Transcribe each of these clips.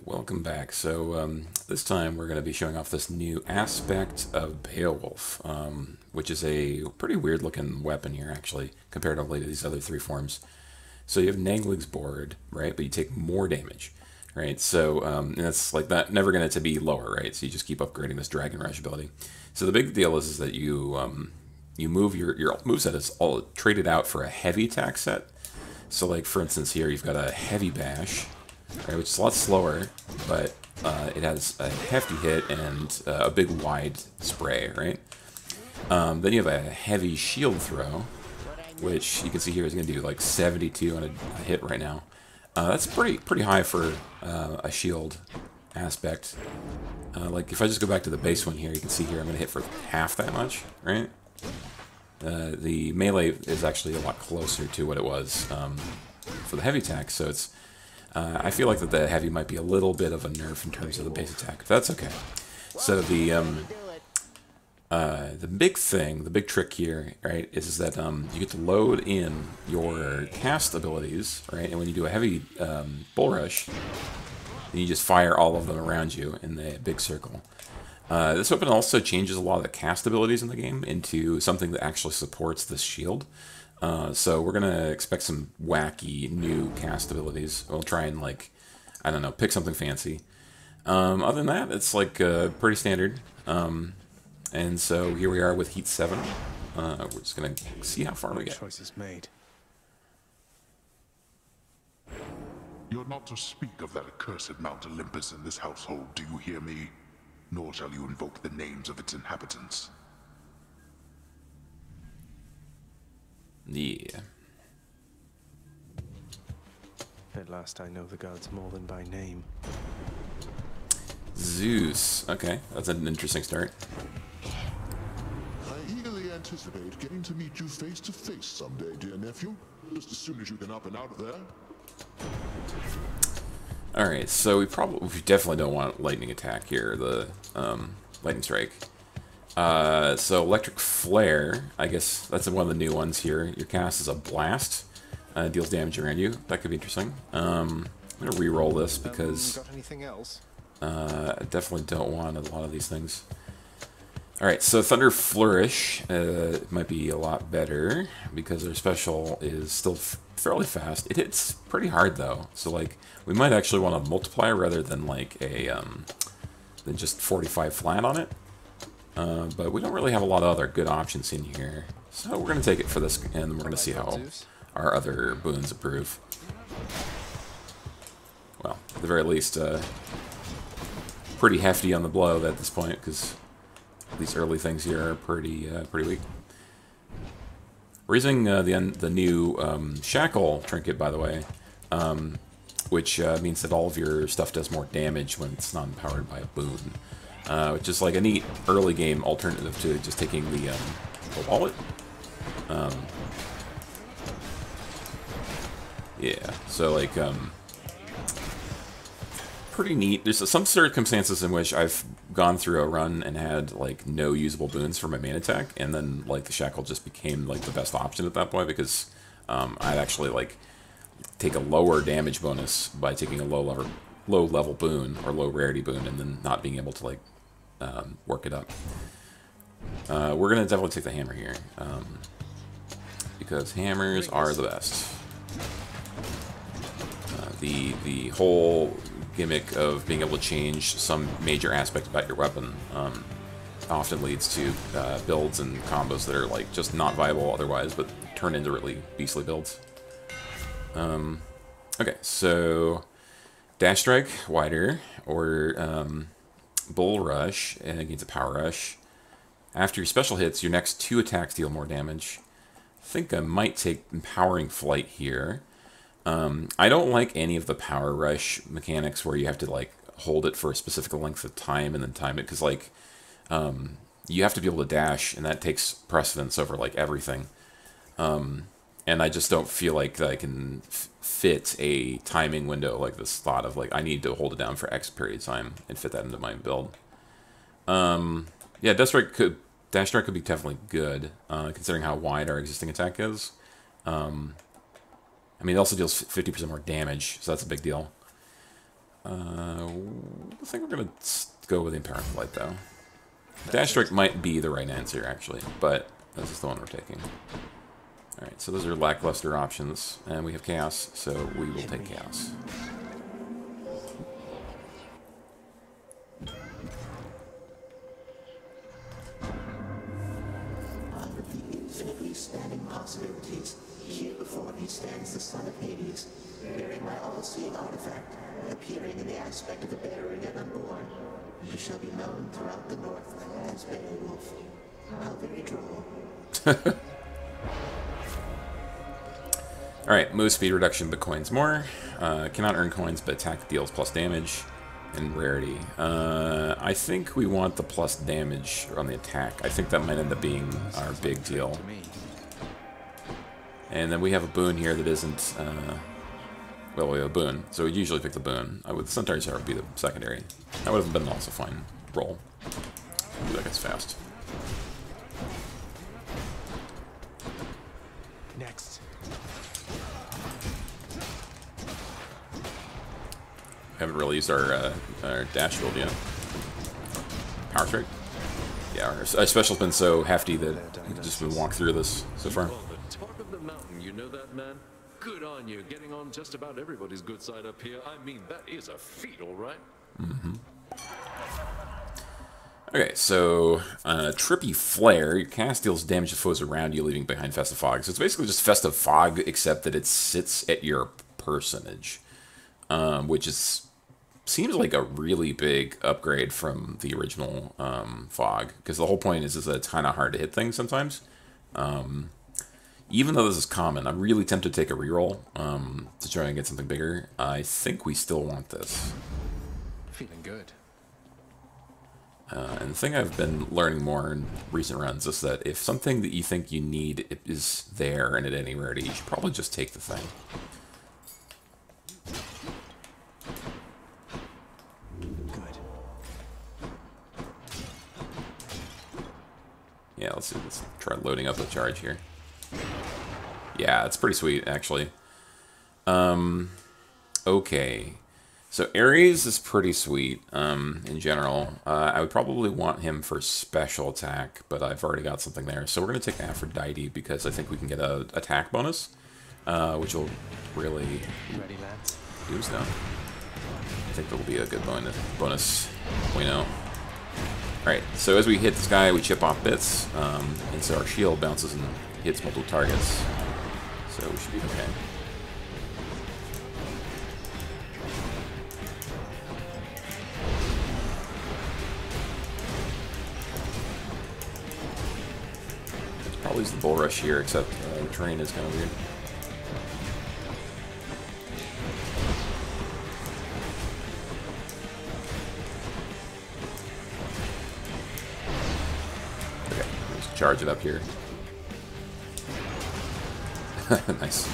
Welcome back. So this time we're going to be showing off this new Aspect of Beowulf, which is a pretty weird looking weapon here actually, comparatively to these other three forms. So you have Naglig's board, right, but you take more damage, right? So and that's like that, never going to be lower, right? So you just keep upgrading this Dragon Rush ability. So the big deal is that you you move your moveset is all traded out for a heavy attack set. So like for instance here you've got a heavy bash, right, which is a lot slower, but it has a hefty hit and a big wide spray, right? Then you have a heavy shield throw, which you can see here is going to do like 72 on a hit right now. That's pretty high for a shield aspect. Like if I just go back to the base one here, you can see here I'm going to hit for half that much, right? The melee is actually a lot closer to what it was for the heavy attack, so it's I feel like that the heavy might be a little bit of a nerf in terms of the base attack. But that's okay. So the big thing, the big trick here, right, is that you get to load in your cast abilities, right? And when you do a heavy bull rush, then you just fire all of them around you in the big circle. This weapon also changes a lot of the cast abilities in the game into something that actually supports this shield. So we're going to expect some wacky new cast abilities. We'll try and, like, I don't know, pick something fancy. Other than that, it's, like, pretty standard. And so here we are with Heat 7. We're just going to see how far we get. Choice is made. You're not to speak of that accursed Mount Olympus in this household, do you hear me? Nor shall you invoke the names of its inhabitants. Yeah. At last I know the gods more than by name. Zeus. Okay, that's an interesting start. I eagerly anticipate getting to meet you face to face someday, dear nephew. Just as soon as you can up and out of there. Alright, so we definitely don't want lightning attack here, the lightning strike. So electric flare, I guess that's one of the new ones here. Your cast is a blast, deals damage around you. That could be interesting. I'm gonna re-roll this because got anything else? I definitely don't want a lot of these things. Alright, so Thunder Flourish might be a lot better because their special is still fairly fast. It hits pretty hard though, so like we might actually want a multiplier rather than like a than just 45 flat on it. But we don't really have a lot of other good options in here, so we're gonna take it for this, and we're gonna see how our other boons improve. Well, at the very least, pretty hefty on the blow at this point because these early things here are pretty weak. We're using the new shackle trinket, by the way, which means that all of your stuff does more damage when it's not empowered by a boon, which is like a neat early game alternative to just taking the wallet. Yeah, so like pretty neat. There's some circumstances in which I've gone through a run and had like no usable boons for my main attack, and then like the shackle just became like the best option at that point because I'd actually like take a lower damage bonus by taking a low level boon or low rarity boon, and then not being able to like work it up. We're gonna definitely take the hammer here because hammers are the best. The whole gimmick of being able to change some major aspect about your weapon often leads to builds and combos that are like just not viable otherwise, but turn into really beastly builds. Okay, so dash strike wider or bull rush and against a power rush. After your special hits, your next 2 attacks deal more damage. I think I might take empowering flight here. I don't like any of the power rush mechanics where you have to like hold it for a specific length of time and then time it, because like you have to be able to dash, and that takes precedence over like everything. And I just don't feel like that I can fit a timing window like this thought of like I need to hold it down for X period of time and fit that into my build. Yeah, dash strike could be definitely good considering how wide our existing attack is. I mean, it also deals 50% more damage, so that's a big deal. I think we're gonna go with the Empowerment Light though. Dash Strike might be the right answer actually, but this is the one we're taking. Alright, so those are lackluster options, and we have Chaos, so we will take Chaos. Under the infinitely standing possibilities, here before me stands the son of Hades, bearing my all-seeing artifact, appearing in the aspect of a bearing and unborn. He shall be known throughout the north as Beowulf. How very droll. Alright, move speed reduction but coins more. Cannot earn coins but attack deals plus damage. And rarity. I think we want the plus damage on the attack. I think that might end up being our big deal. And then we have a boon here that isn't... well, we have a boon, so we usually pick the boon. The Centaur's Arrow would be the secondary. That would have been also fine. Roll. Ooh, that gets fast. Next. Haven't really used our dash build yet. Power Strike? Yeah, our special's been so hefty that we've just been walk through this so far. On the top of the mountain, you know that, man? Good on you, getting on just about everybody's good side up here. I mean, that is a feat, all right? Mm-hmm. Okay, so Trippy Flare. Your cast deals damage to foes around you, leaving behind Festive Fog. So it's basically just Festive Fog, except that it sits at your personage, which seems like a really big upgrade from the original Fog, because the whole point is that it's kind of hard to hit things sometimes. Even though this is common, I'm really tempted to take a reroll to try and get something bigger. I think we still want this. Feeling good. And the thing I've been learning more in recent runs is that if something that you think you need is there and at any rarity, you should probably just take the thing. Good. Yeah, let's try loading up the charge here. Yeah, it's pretty sweet, actually. Okay. So Ares is pretty sweet, in general. I would probably want him for special attack, but I've already got something there. So we're going to take Aphrodite because I think we can get an attack bonus, which will really Ready, lads? do stuff. I think that'll be a good bonus. We know. Alright, so as we hit this guy, we chip off bits, and so our shield bounces and hits multiple targets. So we should be okay. Probably use the bull rush here, except the terrain is kind of weird. Okay, let's charge it up here. Nice.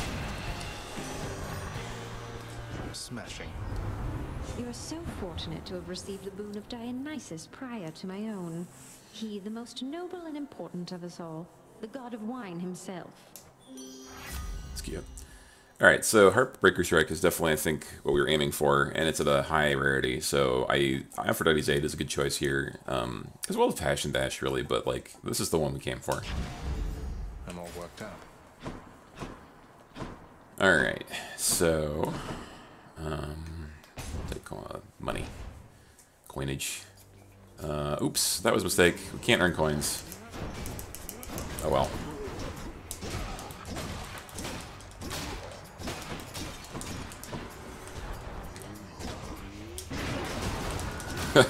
Smashing. You are so fortunate to have received the boon of Dionysus prior to my own. He, the most noble and important of us all, the god of wine himself. It's cute. Alright, so Heartbreaker Strike is definitely, I think, what we were aiming for, and it's at a high rarity, so Aphrodite's Aid is a good choice here, as well as Dash and Dash, really, but, like, this is the one we came for. I'm all worked up. Alright, so... take money. Coinage. Oops, that was a mistake. We can't earn coins. Oh well.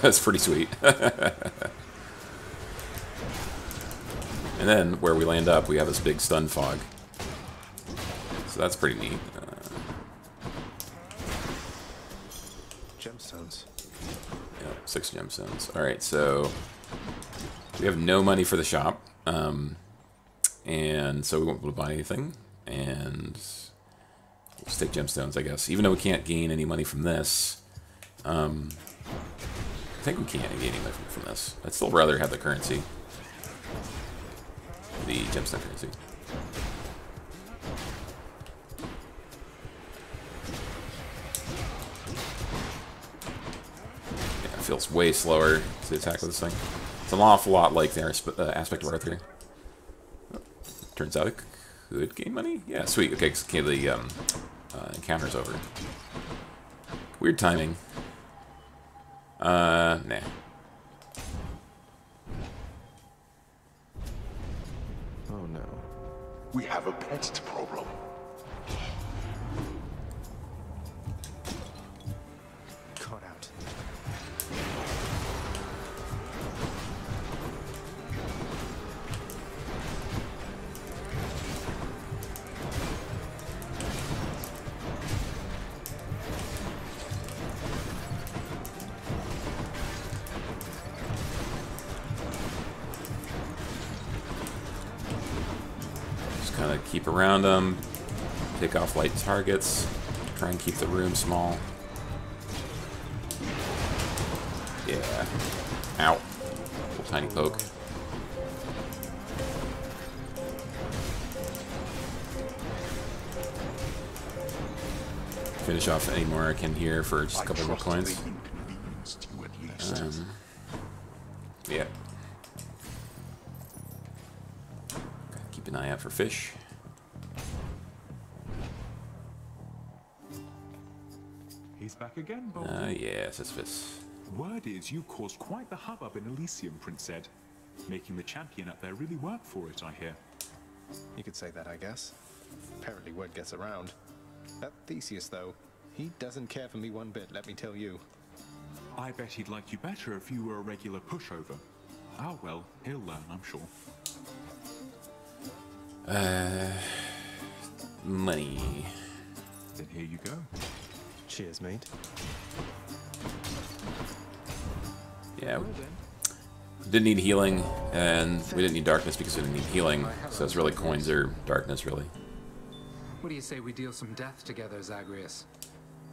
That's pretty sweet. And then, where we land up, we have this big stun fog. So that's pretty neat. Gemstones. Yeah, 6 gemstones. Alright, so we have no money for the shop. And so we won't be able to buy anything. And we'll just take gemstones, I guess. Even though we can't gain any money from this. I think we can't gain any money from this. I'd still rather have the currency. The gemstone currency. feels way slower to attack with this thing. It's an awful lot like the Aspect of Arthur. Oh, turns out it could gain money? Yeah, sweet. Okay, the encounter's over. Weird timing. Nah. Oh no. We have a pest problem. Caught out. Kind of keep around them, take off light targets, try and keep the room small. Yeah. Ow. Little tiny poke. Finish off any more I can here for just a couple more coins. Yeah. Keep an eye out for fish. He's back again, Bob. Yes, it's fish. Word is you caused quite the hubbub in Elysium, Prince said. Making the champion up there really work for it, I hear. You could say that, I guess. Apparently word gets around. That Theseus, though, he doesn't care for me one bit, let me tell you. I bet he'd like you better if you were a regular pushover. Ah, well, he'll learn, I'm sure. Money. Then here you go. Cheers, mate. Yeah. Didn't need healing, and we didn't need darkness because we didn't need healing, so it's really coins or darkness, really. What do you say we deal some death together, Zagreus?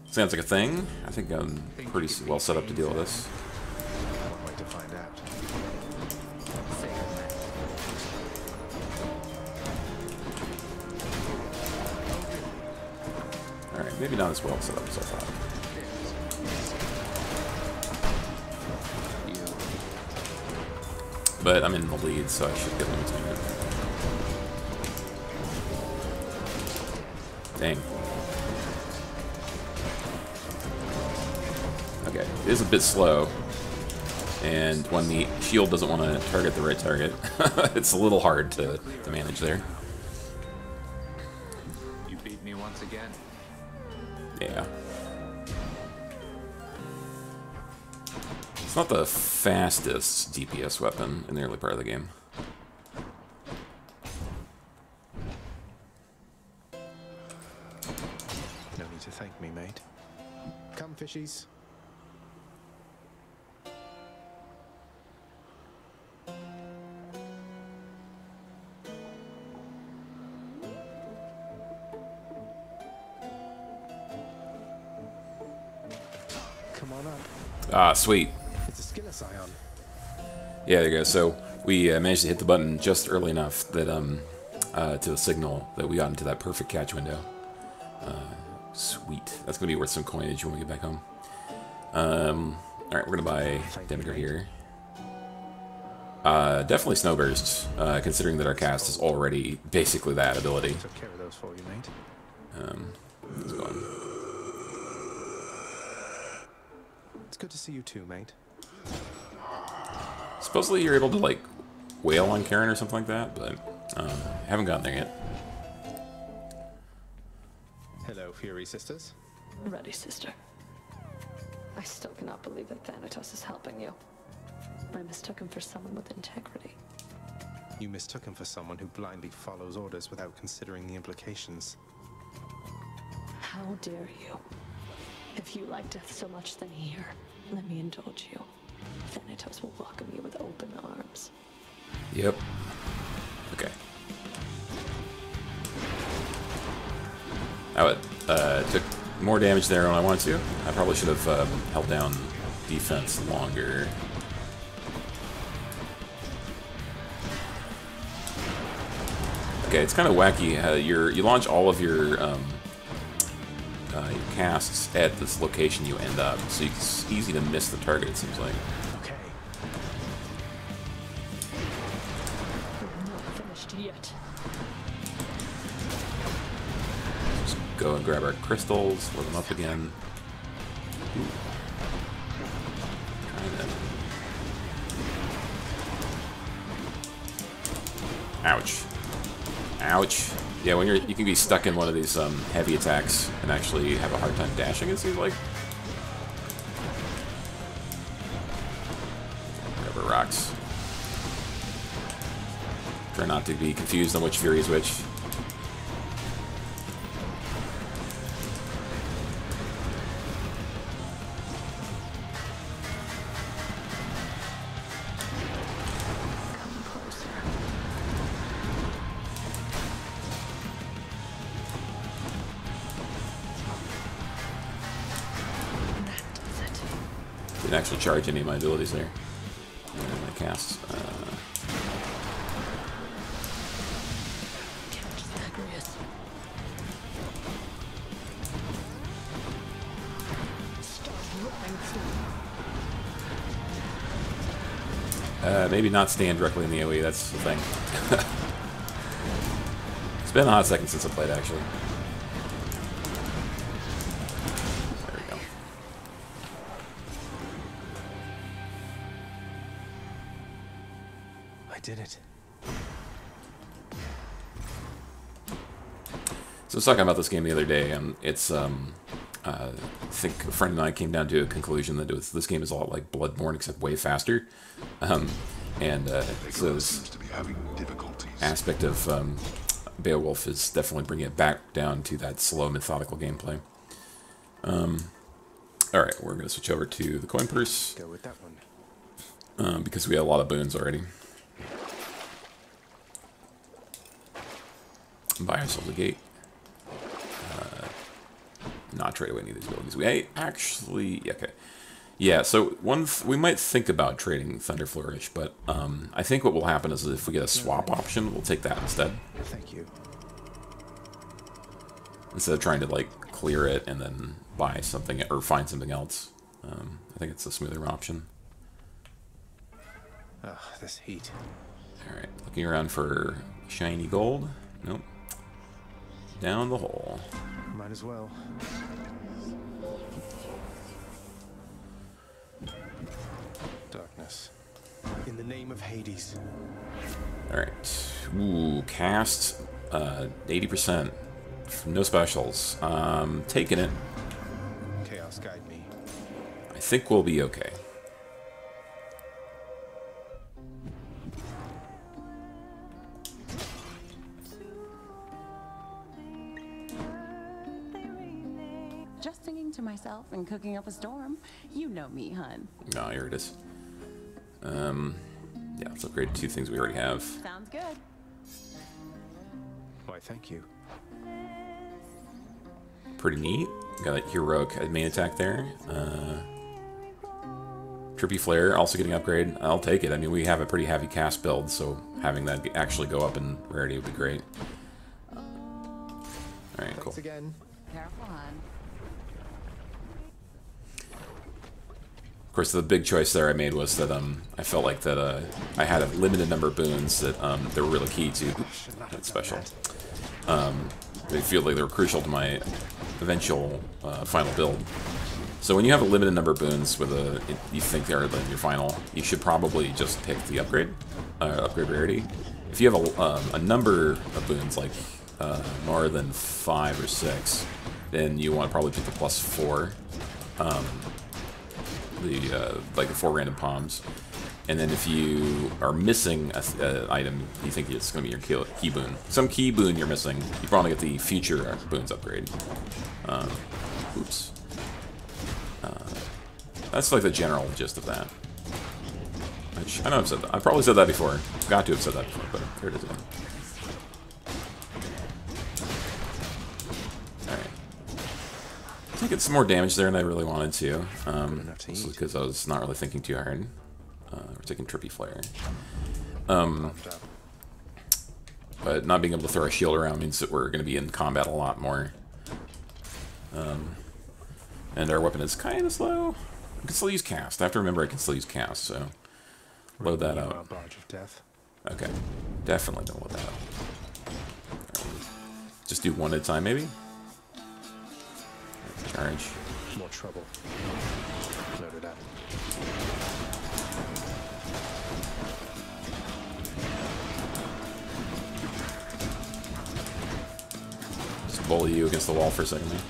Sounds like a thing. I think I'm pretty well set up to deal with this. One way to find out. Alright, maybe not as well set up as I thought. But I'm in the lead, so I should get them to it. Dang. Okay, it is a bit slow. And when the shield doesn't want to target the right target, it's a little hard to manage there. You beat me once again. Yeah. It's not the fastest DPS weapon in the early part of the game. No need to thank me, mate. Come, fishies. Come on up. Ah, sweet. It's a skill scion. Yeah, there you go. So we managed to hit the button just early enough that to signal that we got into that perfect catch window. Sweet. That's gonna be worth some coinage when we get back home. All right, we're gonna buy Demeter here. Definitely Snowburst, considering that our cast is already basically that ability. Took care of those for you, mate. Let's go on. It's good to see you too, mate. Supposedly you're able to like wail on Karen or something like that, but haven't gotten there yet. Hello, Fury sisters. Ready, sister. I still cannot believe that Thanatos is helping you. I mistook him for someone with integrity. You mistook him for someone who blindly follows orders without considering the implications. How dare you? If you like death so much, then here, let me indulge you. Thanatos will welcome you with open arms. Yep. Okay. Oh, it took more damage there than I wanted to. I probably should have held down defense longer. Okay, it's kind of wacky. You launch all of your your casts at this location you end up, so it's easy to miss the target, it seems like. Okay. We're not finished yet. Just go and grab our crystals, load them up again. Ooh. Ouch. Ouch. Yeah, when you can be stuck in one of these heavy attacks and actually have a hard time dashing, it seems like. Grab our rocks. Try not to be confused on which Fury is which. Didn't actually charge any of my abilities there. And my casts. Maybe not stand directly in the AoE, that's the thing. It's been a hot second since I played, actually. There we go. I did it. So I was talking about this game the other day, and it's, I think a friend and I came down to a conclusion that this game is a lot like Bloodborne, except way faster. So this aspect of Beowulf is definitely bringing it back down to that slow, methodical gameplay. Alright, we're going to switch over to the coin purse. Go with that one. Because we have a lot of boons already. Buy ourselves a gate. Not trade away any of these abilities. We actually... Okay. Yeah, so we might think about trading Thunder Flourish, but I think what will happen is if we get a swap option, we'll take that instead. Thank you. Instead of trying to, like, clear it and then buy something or find something else. I think it's a smoother option. Ugh, this heat. Alright, looking around for shiny gold. Nope. Down the hole. Might as well. Darkness. In the name of Hades. Alright. Ooh, cast 80%. No specials. Taking it. Chaos guide me. I think we'll be okay. Just singing to myself and cooking up a storm. You know me, hun. No, here it is. Yeah, let's upgrade 2 things we already have. Sounds good. Why, thank you. Pretty neat. Got a heroic main attack there. Trippy Flare also getting upgrade. I'll take it. I mean, we have a pretty heavy cast build, so having that actually go up in rarity would be great. Alright, cool. Thanks again. Careful, hun. Of course, the big choice there I made was that I felt like that I had a limited number of boons that were really key to that special. They feel like they were crucial to my eventual final build. So when you have a limited number of boons with you think they're in your final, you should probably just pick the upgrade rarity. If you have a number of boons, like more than 5 or 6, then you want to probably pick the +4. Like the 4 random palms, and then if you are missing an item, you think it's going to be your key boon. Some key boon you're missing, you probably get the future boons upgrade. Oops. That's like the general gist of that. Which, I know I've said that. I've probably said that before. Got to have said that before, but here it is again. Taking some more damage there than I really wanted to. This is because I was not really thinking too hard. We're taking Trippy Flare. But not being able to throw a shield around means that we're going to be in combat a lot more. And our weapon is kind of slow. I can still use cast. I have to remember I can still use cast, so load that up. Barge of death. Okay, definitely don't load that up. Right. Just do one at a time, maybe. Charge. More trouble. Load it up. Just bully you against the wall for a second, man.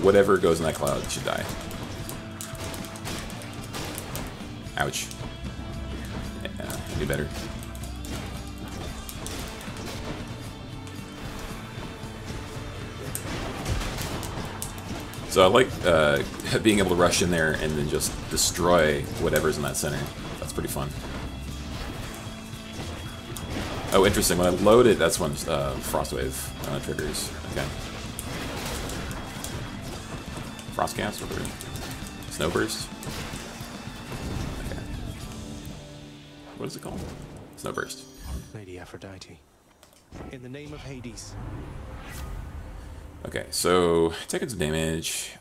Whatever goes in that cloud should die. Ouch. Yeah, do better. So I like being able to rush in there and then just destroy whatever's in that center. That's pretty fun. Oh, interesting. When I load it, that's when Frostwave triggers. Okay. Frostcast or Snowburst? Okay. What is it called? Snowburst. Lady Aphrodite. In the name of Hades. Okay, so taking some damage.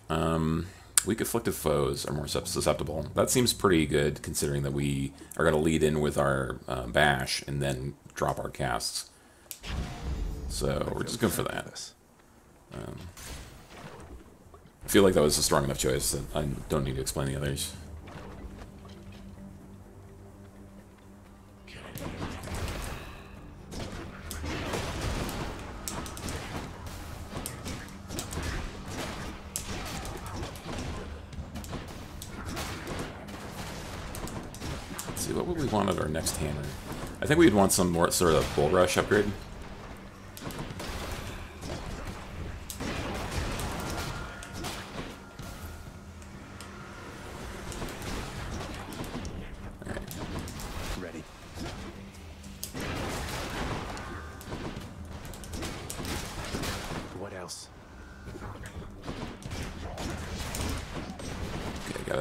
Weak afflicted foes are more susceptible. That seems pretty good considering that we are going to lead in with our bash and then drop our casts. So we're just going for that. I feel like that was a strong enough choice that I don't need to explain the others. Let's see, what would we want at our next hammer? I think we'd want some more sort of bull rush upgrade.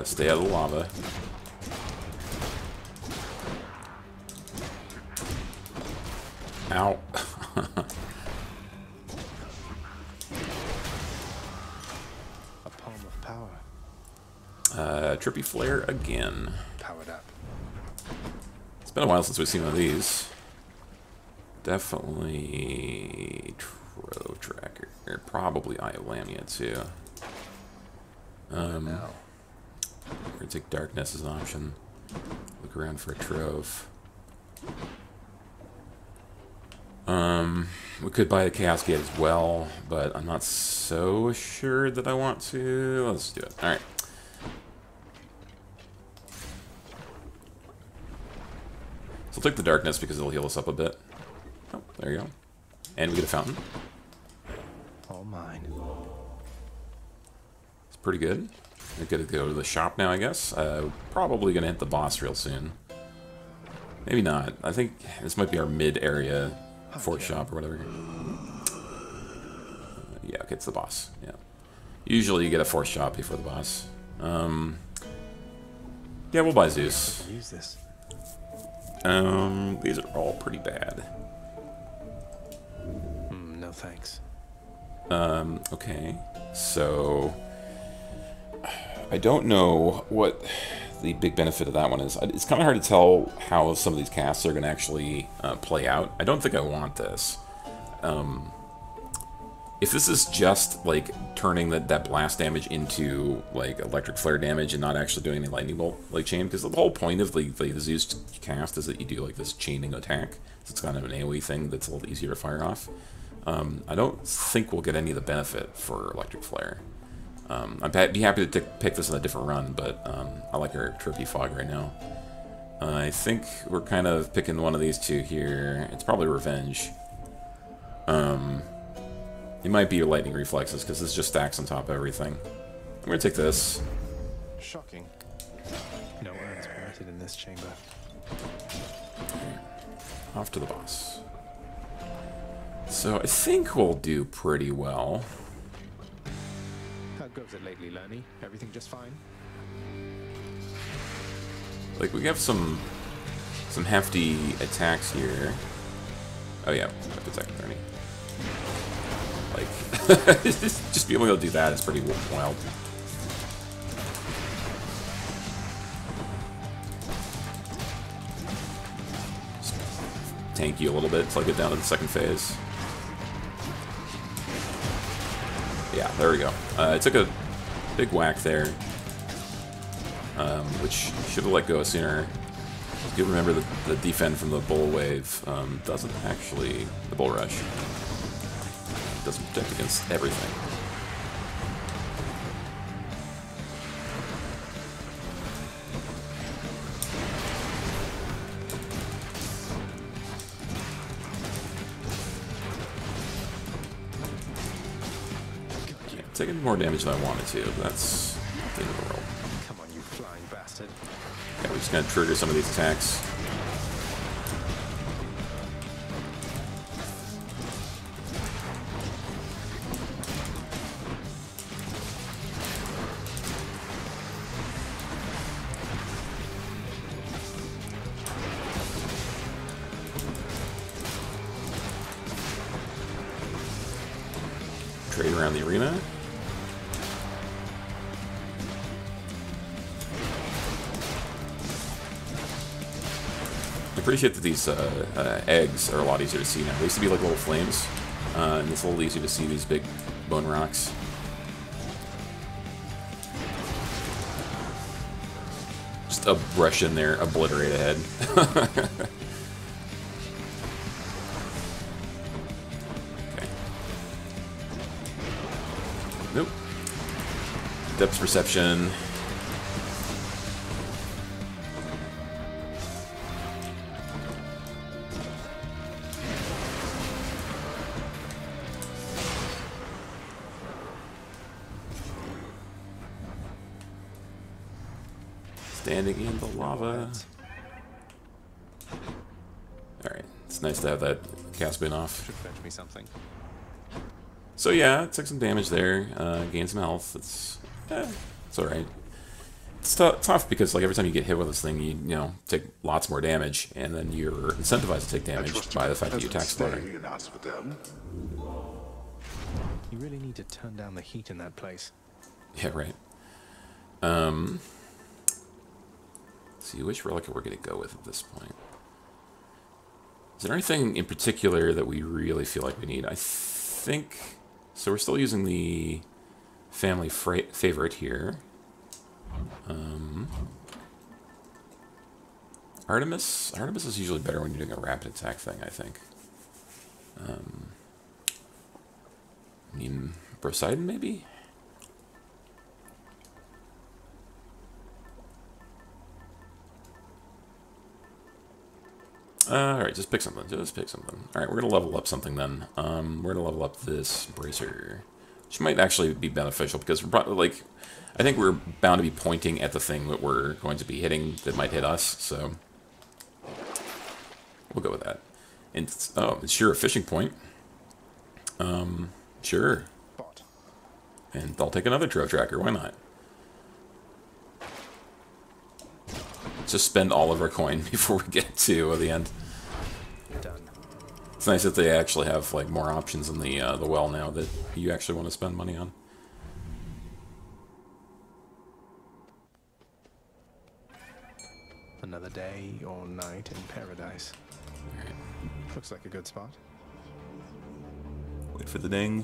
Stay out of the lava. Ow. A palm of power. Trippy Flare again. Powered up. It's been a while since we've seen one of these. Definitely Trove Tracker. Probably Eye of Lamia too. No. We're gonna take Darkness as an option. Look around for a Trove. We could buy the Chaos Gate as well, but I'm not so assured that I want to. Let's do it. Alright. So I'll take the Darkness because it'll heal us up a bit. Oh, there you go. And we get a fountain. All mine. It's pretty good. We're gonna go to the shop now, I guess. Probably gonna hit the boss real soon. Maybe not. I think this might be our mid-area fort shop or whatever. Yeah, okay, it's the boss. Yeah. Usually you get a fort shop before the boss. Yeah, we'll buy Zeus. Use this. These are all pretty bad. No thanks. Okay. So I don't know what the big benefit of that one is. It's kind of hard to tell how some of these casts are going to actually play out. I don't think I want this. If this is just like turning that blast damage into like electric flare damage and not actually doing any lightning bolt like chain, because the whole point of the Zeus cast is that you do like this chaining attack. So it's kind of an AoE thing that's a little easier to fire off. I don't think we'll get any of the benefit for electric flare. I'd be happy to pick this in a different run, but I like our Trippy Fog right now. I think we're kind of picking one of these two here. It's probably Revenge. It might be your Lightning Reflexes, because this just stacks on top of everything. I'm going to take this. Shocking. No urns permitted in this chamber. Off to the boss. So I think we'll do pretty well. How goes it lately, Lenny? Everything just fine? Like, we have some hefty attacks here. Oh yeah, attack 30. Like, just being able to do that is pretty wild. Just tank you a little bit until I get down to the second phase. Yeah, there we go. I took a big whack there, which should have let go sooner. Do remember the defend from the bull wave doesn't actually, the bull rush doesn't protect against everything. Yeah, taking more damage than I wanted to, but that's not the end of the world. Come on, you flying bastard. Yeah, we're just gonna trigger some of these attacks. Trade around the arena. I appreciate that these eggs are a lot easier to see now. They used to be like little flames, and it's a little easier to see these big bone rocks. Just a brush in there, obliterate a head. Okay. Nope. Depth perception. Standing in the lava. Alright, it's nice to have that cast bin off. Should fetch me something. So yeah, it took some damage there, gained some health. It's alright. It's tough because like every time you get hit with this thing, you know, take lots more damage, and then you're incentivized to take damage by the fact that you attack slower. You really need to turn down the heat in that place. Yeah, right. See which relic we're going to go with at this point. Is there anything in particular that we really feel like we need? I think so. We're still using the family favorite here. Artemis is usually better when you're doing a rapid attack thing, I think. I mean, Poseidon maybe. Alright, just pick something. Just pick something. Alright, we're going to level up something then. We're going to level up this bracer, which might actually be beneficial because we're probably, like, I think we're bound to be pointing at the thing that we're going to be hitting that might hit us, so we'll go with that. And it's sure a fishing point. Sure. And I'll take another trove tracker, why not? Just spend all of our coin before we get to the end. Done. It's nice that they actually have like more options in the well now that you actually want to spend money on. Another day or night in paradise. All right. Looks like a good spot. Wait for the ding.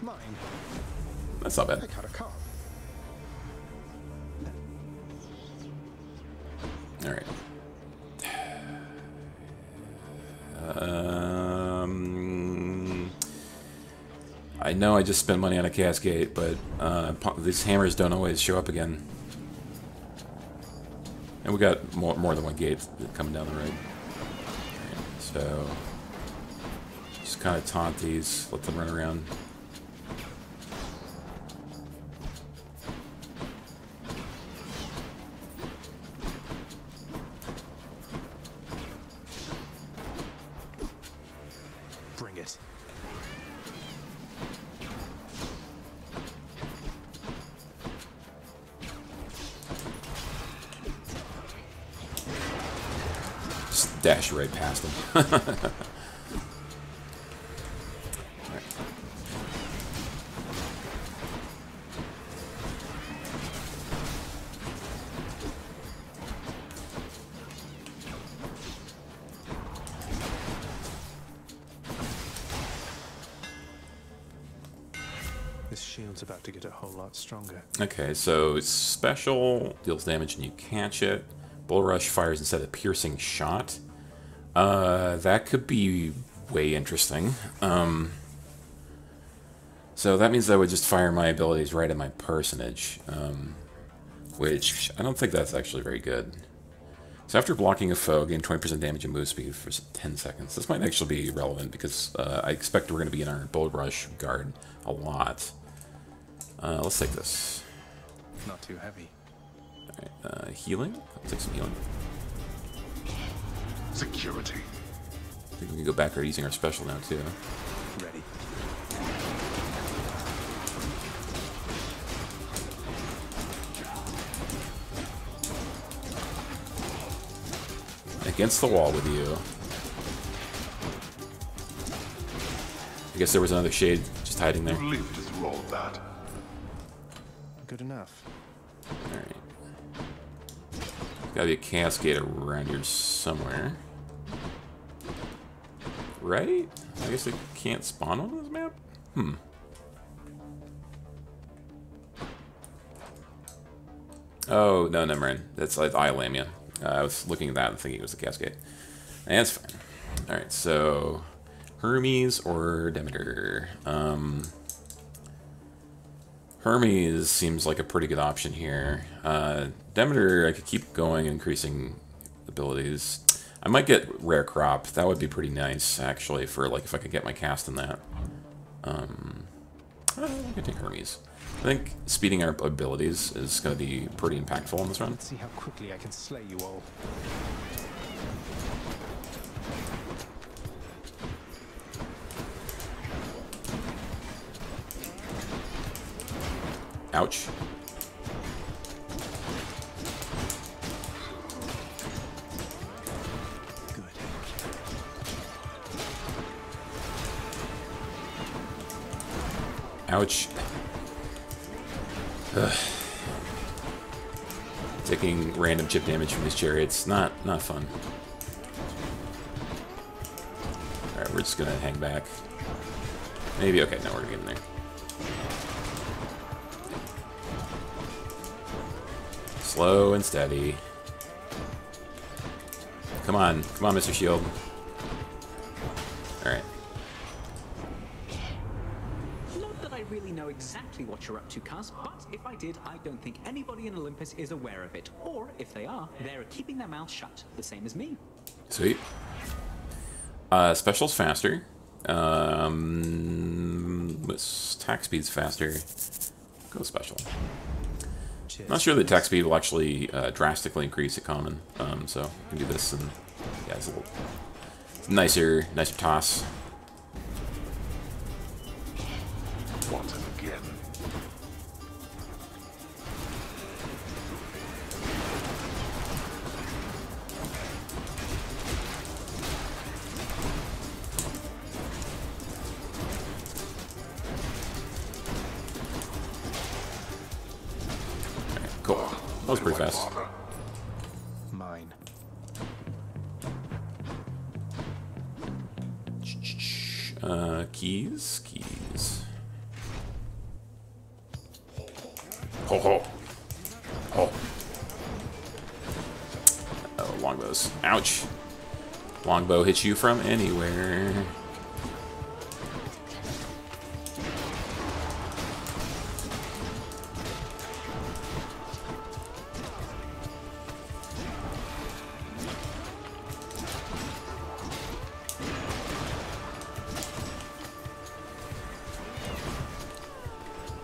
Mine. That's not bad. I caught a carp. All right. I know I just spent money on a cascade, but these hammers don't always show up again. And we got more than one gate coming down the road. Right, so just kind of taunt these, let them run around. Bring it. dash right past him. Right. This shield's about to get a whole lot stronger. Okay, so special deals damage and you catch it. Bull Rush fires instead of piercing shot. That could be way interesting. So that means I would just fire my abilities right at my personage, which I don't think that's actually very good. So after blocking a foe, gain 20% damage and move speed for 10 seconds. This might actually be relevant because I expect we're going to be in our Bull Rush guard a lot. Let's take this. Not too heavy. Alright, healing? I'll take some healing. Security. I think we can go back to using our special now, too. Ready. Against the wall with you. I guess there was another shade just hiding there. You lived through all that. Good enough. Alright. Gotta be a cascade around here somewhere. Right? I guess it can't spawn on this map? Oh, no, never mind. That's like Iolamia. I was looking at that and thinking it was a cascade. That's fine. Alright, so Hermes or Demeter? Hermes seems like a pretty good option here. Demeter, I could keep going, increasing abilities. I might get Rare Crop. That would be pretty nice, actually, for like if I could get my cast in that. I could take Hermes. I think speeding our abilities is going to be pretty impactful in this run. Let's see how quickly I can slay you all. Ouch. Good. Ouch. Ugh. Taking random chip damage from these chariots, not fun. Alright, we're just gonna hang back. Maybe, okay, no, we're gonna get in there. Slow and steady. Come on, Mr. Shield. Alright. Not that I really know exactly what you're up to, Cuz, but if I did, I don't think anybody in Olympus is aware of it. Or, if they are, they're keeping their mouth shut, the same as me. Sweet. Special's faster. Attack speed's faster. Go special. I'm not sure the attack speed will actually drastically increase at common, so we can do this, and yeah, it's a little nicer toss. Once and again. Cool. That was pretty fast. Mine. Keys. Ho ho. Oh. Oh, longbows. Ouch. Longbow hits you from anywhere.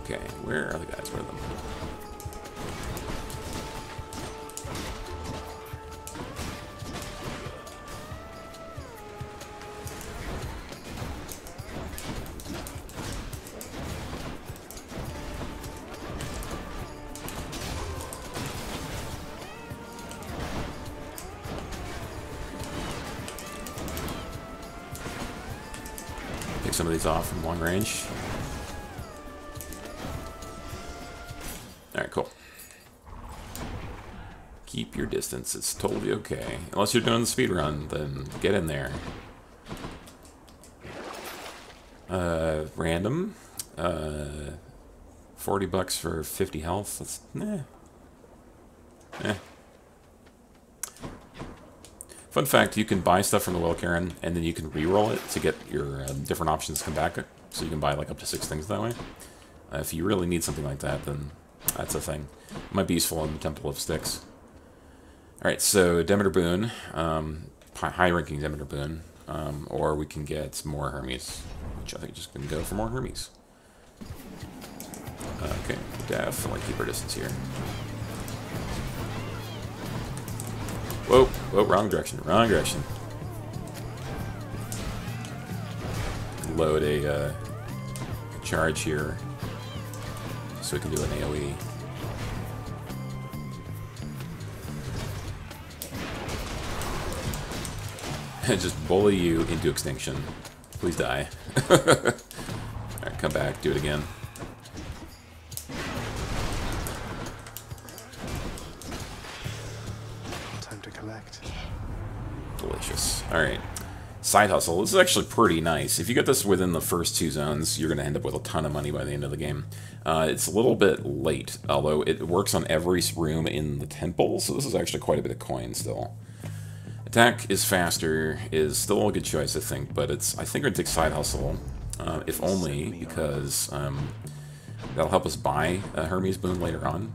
Okay, where are the guys? Where are them? pick some of these off from long range. Alright, cool. Keep your distance, it's totally okay. Unless you're doing the speed run, then get in there. Random. 40 bucks for 50 health. That's Fun fact, you can buy stuff from the Will Karen, and then you can re-roll it to get your different options to come back. So you can buy like up to 6 things that way. If you really need something like that, then that's a thing. It might be useful in the Temple of Styx. Alright, so Demeter Boon, high-ranking Demeter Boon, or we can get more Hermes, which I think just gonna go for more Hermes. Okay, definitely keep our distance here. Whoa, whoa, wrong direction, wrong direction. Load a charge here so we can do an AoE. Just bully you into extinction. Please die. Alright, come back, do it again. Time to collect. Delicious. Alright. Side hustle. This is actually pretty nice. If you get this within the first 2 zones, you're going to end up with a ton of money by the end of the game. It's a little bit late, although it works on every room in the temple, so this is actually quite a bit of coin still. Attack is faster, is still a good choice, I think, but I think we're going to take Side Hustle, if only because that'll help us buy a Hermes Boon later on,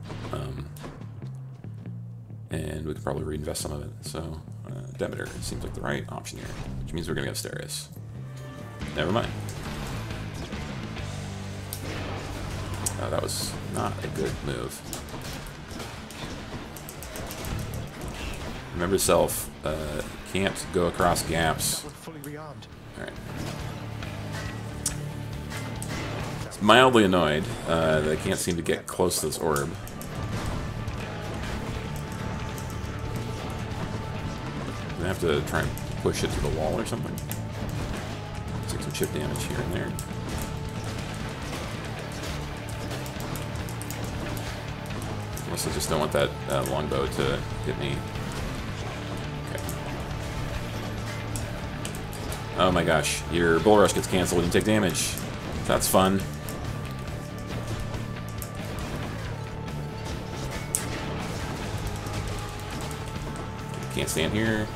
and we can probably reinvest some of it. So, Demeter seems like the right option here, which means we're going to get Asterius. Never mind. Oh, that was not a good move. Remember self, can't go across gaps. Alright. It's mildly annoyed that I can't seem to get close to this orb. I'm gonna have to try and push it to the wall or something. Take some chip damage here and there. Unless I just don't want that longbow to hit me. Oh my gosh, your bull rush gets canceled and you take damage. That's fun. Can't stand here.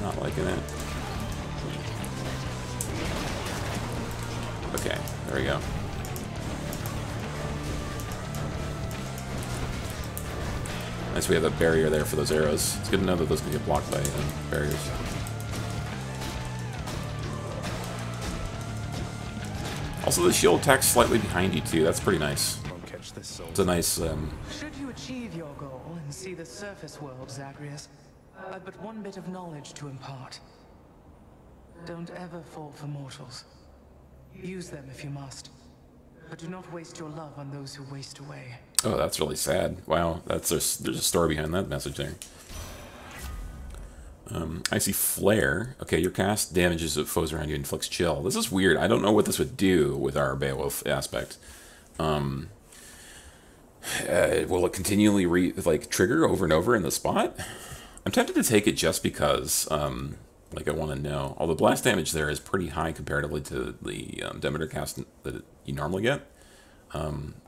Not liking it. Okay, there we go. Nice, we have a barrier there for those arrows. It's good to know that those can get blocked by barriers. Also, the shield attacks slightly behind you too. That's pretty nice. It's a nice. Should you achieve your goal and see the surface world, Zagreus, I've but one bit of knowledge to impart. Don't ever fall for mortals. Use them if you must, but do not waste your love on those who waste away. Oh, that's really sad. Wow, there's a story behind that message there. I see Flare. Okay, your cast damages of foes around you, inflicts chill. This is weird. I don't know what this would do with our Beowulf aspect. Will it continually trigger over and over in the spot? I'm tempted to take it just because, like, I want to know. Although blast damage there is pretty high comparatively to the Demeter cast that you normally get.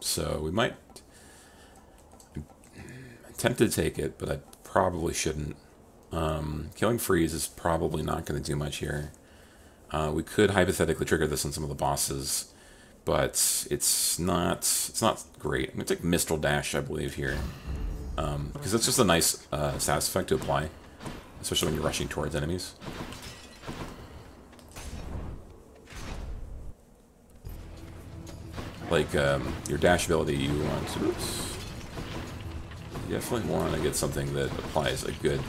So we might. I'm tempted to take it, but I probably shouldn't. Killing FURIES is probably not going to do much here. We could hypothetically trigger this on some of the bosses, but it's not great. I'm going to take Mistral Dash, I believe, here. Because it's just a nice status effect to apply, especially when you're rushing towards enemies. Like, your dash ability, you want to... Oops. You definitely want to get something that applies a good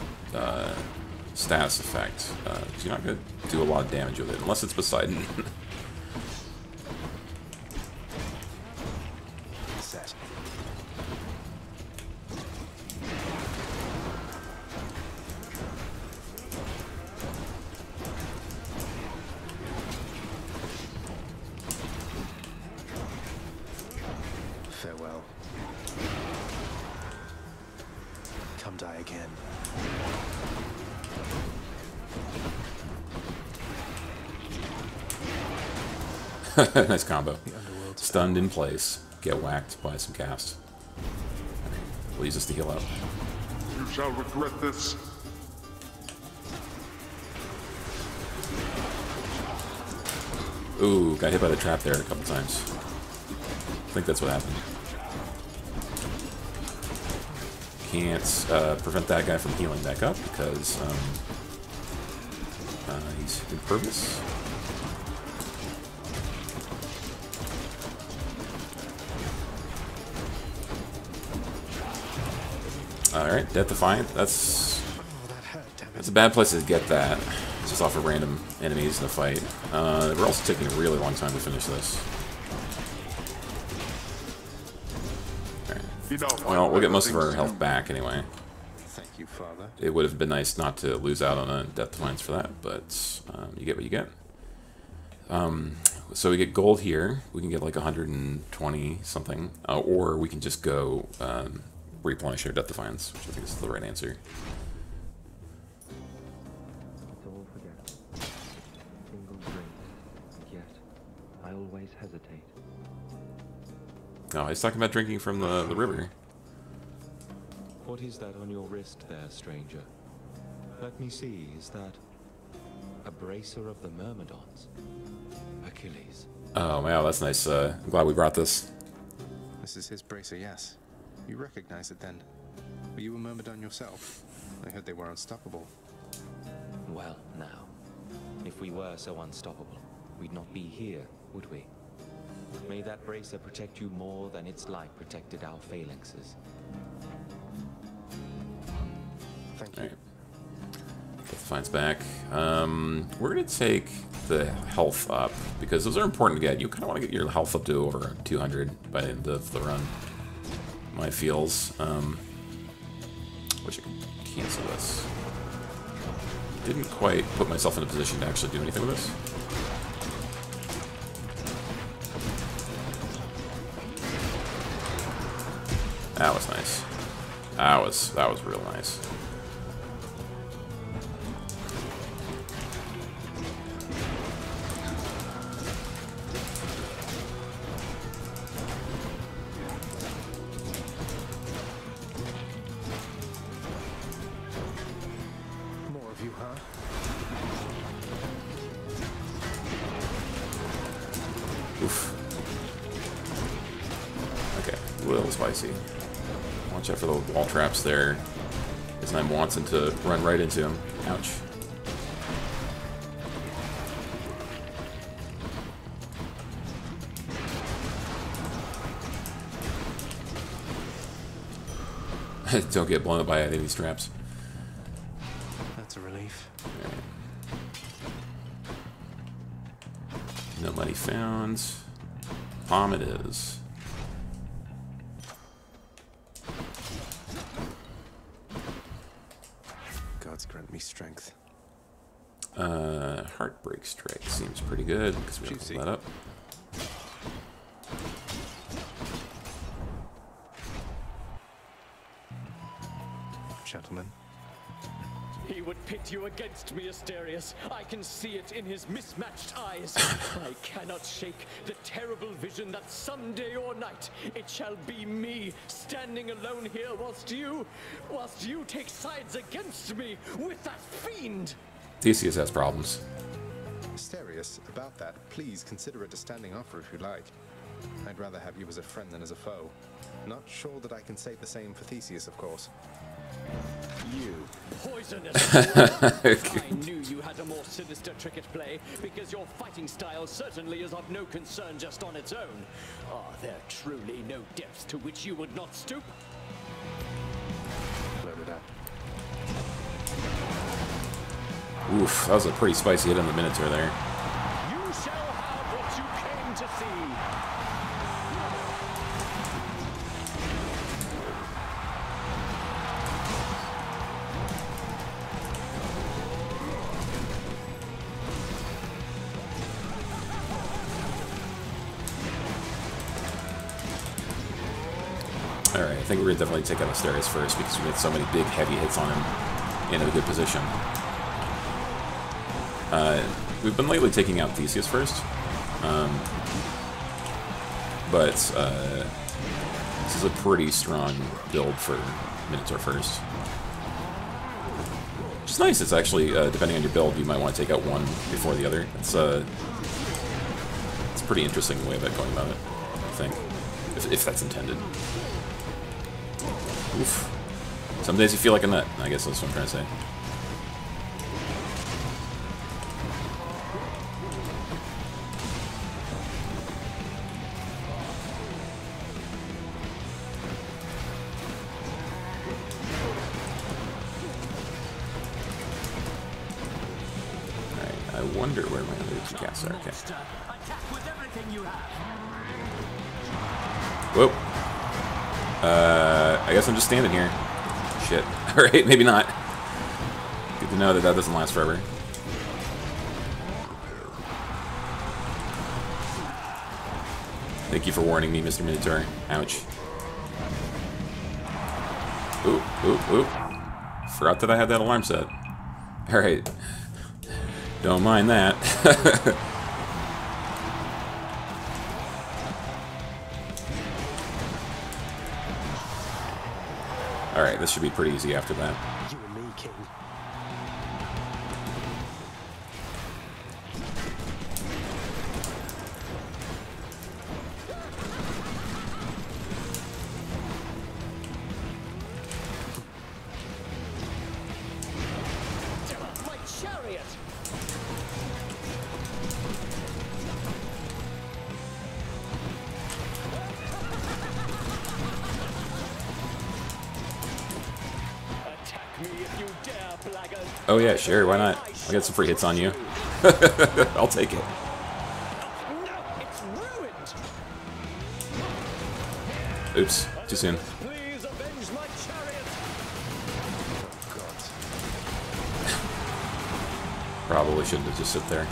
status effect, because you're not going to do a lot of damage with it, unless it's Poseidon. Nice combo. Stunned in place. Get whacked by some cast. Right. We'll use this to heal up. You shall regret this. Ooh, got hit by the trap there a couple times. I think that's what happened. Can't prevent that guy from healing back up because he's impervious. Alright, Death Defiant. That's a bad place to get that. It's just off of random enemies in the fight. We're also taking a really long time to finish this. Alright. Well, we'll get most of our health back anyway. Thank you, Father. It would have been nice not to lose out on a Death Defiance for that, but you get what you get. So we get gold here. We can get like 120 something, or we can just go replenish our Death Defiance, which I think is the right answer. It's all forgettable. Single drink, yet I always hesitate. Oh, he's talking about drinking from the river. What is that on your wrist there, stranger? Let me see, is that a bracer of the Myrmidons? Achilles. Oh, wow, that's nice. I'm glad we brought this. This is his bracer, yes. You recognize it then. Were you a Myrmidon yourself? I heard they were unstoppable. Well, now, if we were so unstoppable, we'd not be here, would we? May that bracer protect you more than its light protected our phalanxes. Thank you. Right. Death Defiance back. We're going to take the health up, because those are important to get. You kind of want to get your health up to over 200 by the end of the run. My feels. Wish I could cancel this. Didn't quite put myself in a position to actually do anything with this. That was nice. That was real nice. More of you, huh? Oof. Okay, a little spicy. Watch out for the wall traps there. Because I'm wanting to run right into him. Ouch. Don't get blown up by any of these traps. That's a relief. Right. No money found. Palm it is. Gods grant me strength. Heartbreak Strike seems pretty good because we don't pull that up. Gentlemen. He would pit you against me, Asterius. I can see it in his mismatched eyes. I cannot shake the terrible vision that someday or night it shall be me standing alone here whilst you take sides against me with that fiend. Theseus has problems. Asterius, about that, please consider it a standing offer if you like. I'd rather have you as a friend than as a foe. Not sure that I can say the same for Theseus, of course. You. Poisonous. I knew you had a more sinister trick at play, because your fighting style certainly is of no concern just on its own. Are there truly no depths to which you would not stoop? Loaded up. Oof, that was a pretty spicy hit on the Minotaur there. You shall have what you came to see. Alright, I think we're going to definitely take out Asterius first because we get so many big, heavy hits on him in a good position. We've been lately taking out Theseus first. But this is a pretty strong build for Minotaur first. Which is nice. It's actually, depending on your build, you might want to take out one before the other. It's a pretty interesting way of going about it, I think. If that's intended. Oof. Some days you feel like a nut, I guess that's what I'm trying to say. Alright, I wonder where my other two casts are. Okay. Whoa. I guess I'm just standing here. Shit. Alright, maybe not. Good to know that that doesn't last forever. Thank you for warning me, Mr. Minotaur. Ouch. Ooh, ooh, ooh. Forgot that I had that alarm set. Alright. Don't mind that. Alright, this should be pretty easy after that. You and me, King. My chariot! Oh yeah, sure, why not? I'll get some free hits on you. I'll take it. Oops, too soon. Please avenge my chariot! Probably shouldn't have just sit there.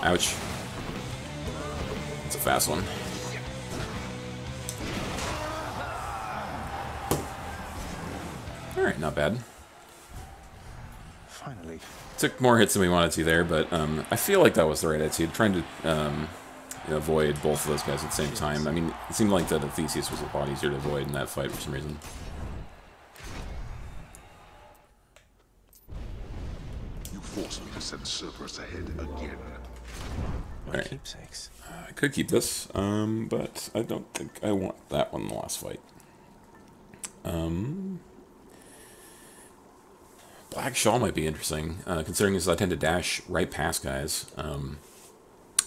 Ouch. It's a fast one. Alright, not bad. Finally. Took more hits than we wanted to there, but I feel like that was the right attitude. Trying to avoid both of those guys at the same time. I mean, it seemed like that Theseus was a lot easier to avoid in that fight for some reason. You forced me to send Cerberus ahead again. Alright. Keepsakes. I could keep this, but I don't think I want that one in the last fight. Black Shawl might be interesting, considering as I tend to dash right past guys. I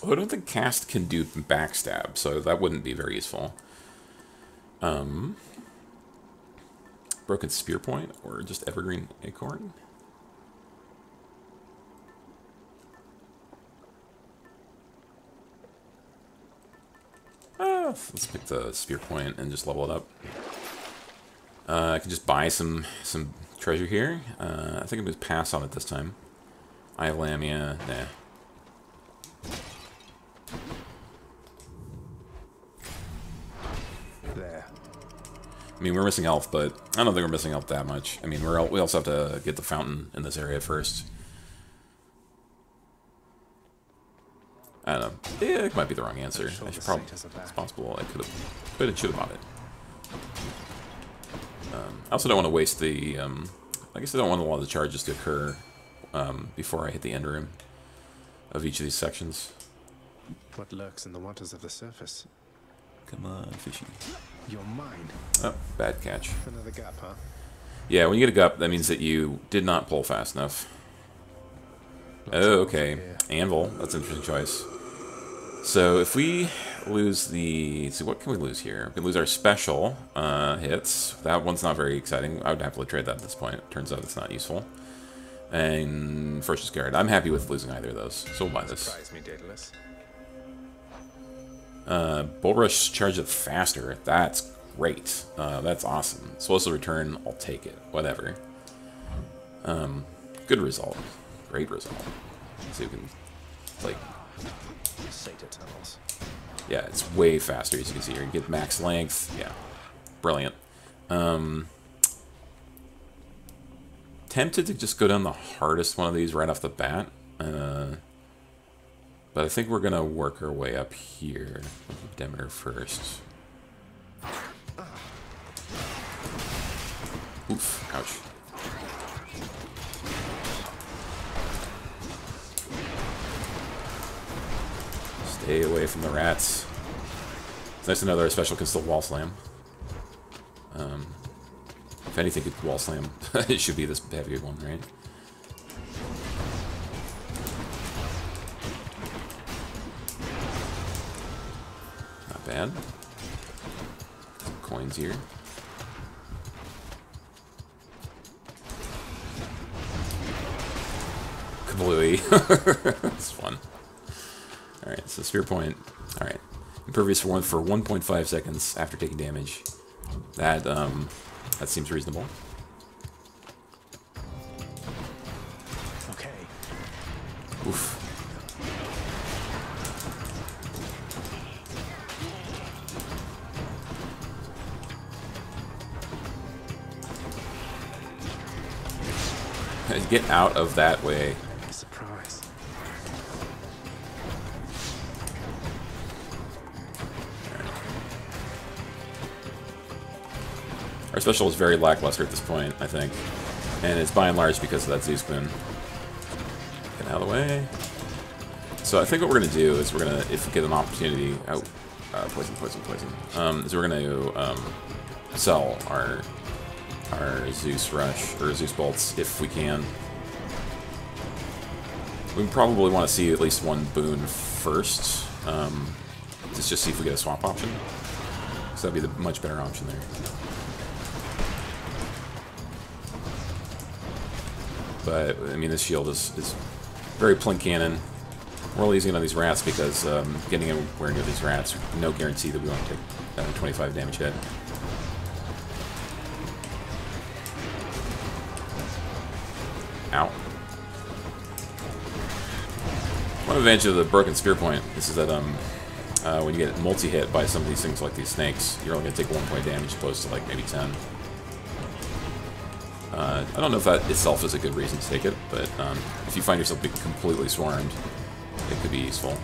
don't think cast can do backstab, so that wouldn't be very useful. Broken Spear Point, or just Evergreen Acorn? Let's pick the Spear Point and just level it up. I can just buy some treasure here. I think I'm going to pass on it this time. Eye of Lamia, nah. There. I mean, we're missing health, but I don't think we're missing health that much. I mean, we also have to get the fountain in this area first. I don't know. Yeah, it might be the wrong answer. I should probably, it's possible. I could have, should have bought it. I also don't want to waste the. I guess I don't want a lot of the charges to occur before I hit the end room of each of these sections. What lurks in the waters of the surface? Come on, fishy. You're mine. Oh, bad catch. Another gap, huh? Yeah, when you get a gup, that means that you did not pull fast enough. Oh, okay. Anvil. That's an interesting choice. So if we lose the... Let's see, what can we lose here? We can lose our special hits. That one's not very exciting. I would happily trade that at this point. Turns out it's not useful. And Ferocious Guard. I'm happy with losing either of those, so we'll buy this. Surprise me, Daedalus. Bull Rush charge it faster. That's great. That's awesome. Explosive return, I'll take it. Whatever. Good result. Great result. Let's see if we can, like... Satyr tunnels. Yeah, it's way faster, as you can see here. You get max length. Yeah. brilliant. Tempted to just go down the hardest one of these right off the bat. But I think we're going to work our way up here. Demeter first. Oof, ouch. Stay away from the rats. It's nice to know that our special can still wall slam. If anything could wall slam, it should be this heavy one, right? Not bad. Some coins here. Kablooey. That's fun. Alright, so spear point. Alright. Impervious for 1.5 seconds after taking damage. That seems reasonable. Okay. Oof. Get out of that way. Surprise. Our special is very lackluster at this point, I think. And it's by and large because of that Z-Spoon. Get out of the way. So I think what we're going to do is we're going to, if we get an opportunity... Oh, poison. Is we're going to sell our Zeus Rush, or Zeus Bolts, if we can. We probably want to see at least one boon first. Let's just see if we get a swap option. So that'd be the much better option there. But, I mean, this shield is very plink cannon. We're only using it on these rats because getting anywhere near these rats, no guarantee that we won't take 25 damage hit. Ow. One advantage of the broken spear point is that when you get multi-hit by some of these things like these snakes, you're only going to take 1 point damage opposed to like maybe 10. I don't know if that itself is a good reason to take it, but if you find yourself being completely swarmed, it could be useful.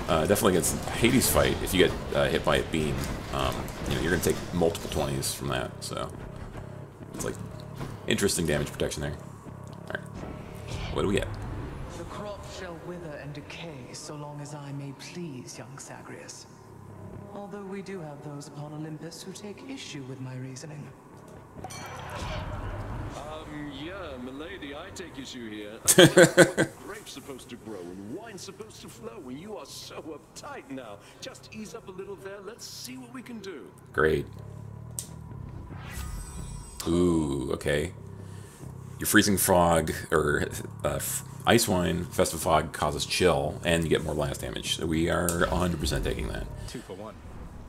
Definitely against Hades fight, if you get hit by a beam, you know, you're going to take multiple 20s from that, so it's like interesting damage protection there. Alright, what do we get? The crop shall wither and decay so long as I may please, young Zagreus. Although we do have those upon Olympus who take issue with my reasoning. Yeah, milady, I take issue here. Grapes supposed to grow and wine's supposed to flow, and you are so uptight now. Just ease up a little there. Let's see what we can do. Great. Ooh, okay. Your freezing fog, or ice wine, festive fog causes chill, and you get more blast damage. So we are 100% taking that. 2 for 1.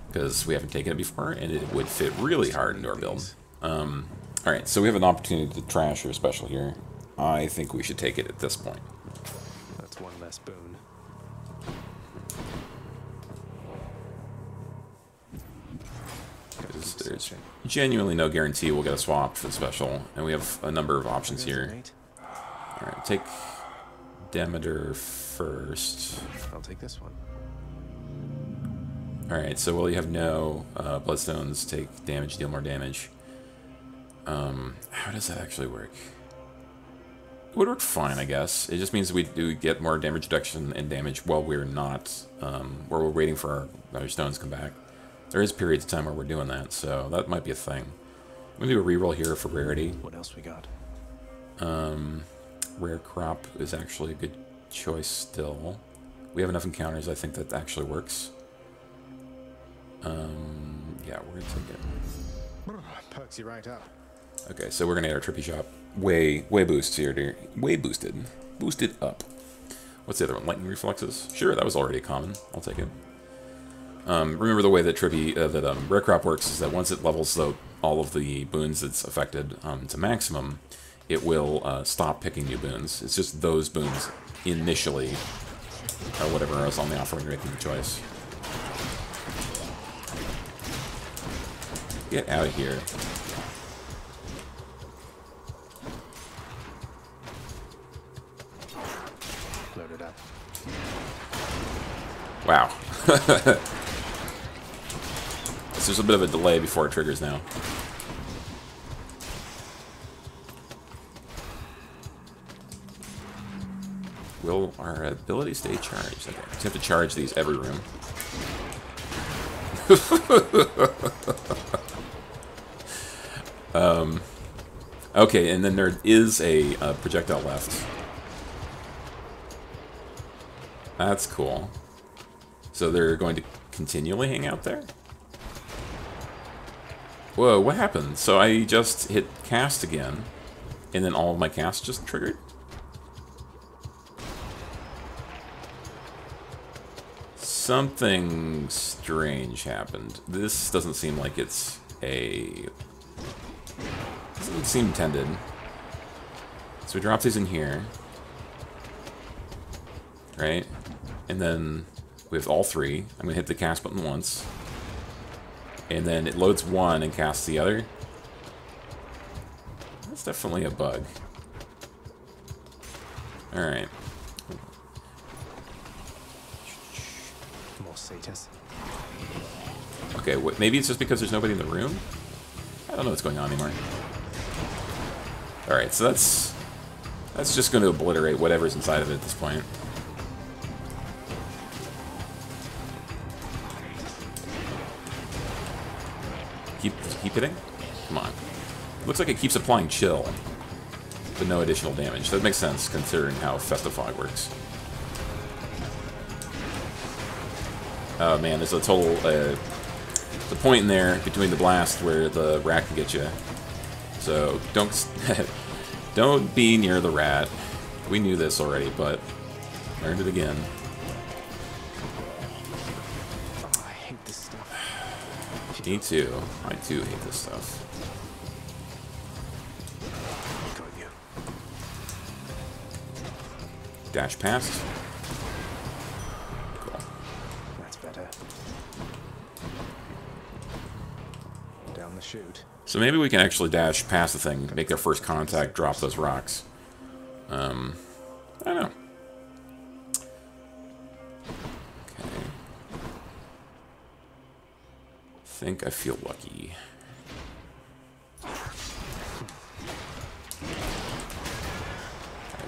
Because we haven't taken it before, and it would fit really hard into our build. Alright, so we have an opportunity to trash our special here. I think we should take it at this point. That's one less boon. Because there's genuinely no guarantee we'll get a swap for the special, and we have a number of options here. Alright, take Demeter first. I'll take this one. Alright, so while you have no Bloodstones, take damage, deal more damage. How does that actually work? It would work fine, I guess. It just means we do get more damage reduction and damage while we're not, while we're waiting for our stones to come back. There is periods of time where we're doing that, so that might be a thing. I'm gonna do a reroll here for rarity. What else we got? Rare crop is actually a good choice still. We have enough encounters, I think that actually works. Yeah, we're gonna take it. Perks you right up. Okay, so we're gonna get our trippy shop way boosted here, dear. Way boosted. Boosted up. What's the other one? Lightning reflexes? Sure, that was already common. I'll take it. Remember the way that trippy, rare crop works is that once it levels all of the boons that's affected to maximum, it will stop picking new boons. It's just those boons initially, or whatever else on the offer when you're making the choice. Get out of here. Load it up. Wow. So there's a bit of a delay before it triggers now. Will our ability stay charged? Okay, so you have to charge these every room. Okay, and then there is a projectile left. That's cool. So they're going to continually hang out there? Whoa, what happened? So I just hit cast again, and then all of my casts just triggered? Something strange happened. This doesn't seem like it's a... doesn't seem intended. So we drop these in here. Right? And then we have all three. I'm going to hit the cast button once. And then it loads one and casts the other. That's definitely a bug. Alright. More satyrs. Okay, maybe it's just because there's nobody in the room? I don't know what's going on anymore. Alright, so that's just going to obliterate whatever's inside of it at this point. Keep hitting? Come on. Looks like it keeps applying chill, but no additional damage. That makes sense, considering how Festive Fog works. Oh man, there's a total... the point in there between the blast where the rat can get you. So, don't... don't be near the rat. We knew this already, but... learned it again. Me too. I do hate this stuff. Dash past. Cool. That's better. Down the chute. So maybe we can actually dash past the thing, make their first contact, drop those rocks. I don't know. I think I feel lucky. I